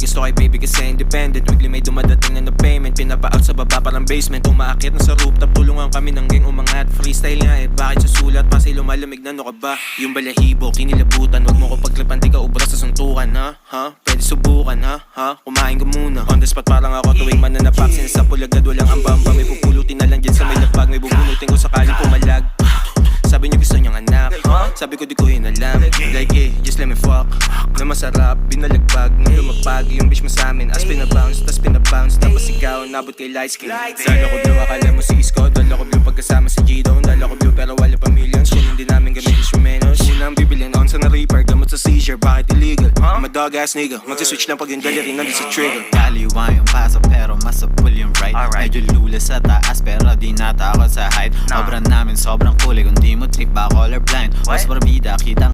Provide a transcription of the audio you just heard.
gusto kay baby kasi independent. Weekly may dumadating na payment. Pinapa-out sa baba parang basement. Umaakit na sa rooftop, tulungan kami ng gang umangat. Freestyle nga eh, bakit susulat? Pasi lumalamig na, no ka ba? Yung balahibo, kinilabutan. Huwag mo ko paglapan, di ka ubra sa suntukan, ha? Pwede subukan, ha? Kumain ka muna. On the spot parang ako tuwing mananapak. Sinasapul agad, walang ambamba. May pupulutin na lang dyan sa may lapag. May bubunutin ko sakaling pumalag. Sabi niyo gusto niyang anak, sabi ko di ko inalam. Like just let me fuck. Na masarap, binalagbag. Nung lumapag, yung bitch mo sa amin. As pinabounce, tas pinabounce. Tapos ikaw, nabot kay light skin. Dala ko blue, akala mo si Isko. Dala ko blue pagkasama sa G-Dome. Dala ko blue pero wala pa millions. Kung hindi namin gamit instrumentos. Unang bibilin on sa na-reaper. Gamot sa seizure, bakit illegal? I'm a dog ass nigga. Magsiswitch lang pag yung dali rin nandun sa trigger. Kaliwa yung paso pero masapul yung right. Medyo lula sa taas pero di natakot sa height. Obra namin sobrang kulay, kung di mo trip ba colorblind. Mas barbida, kitang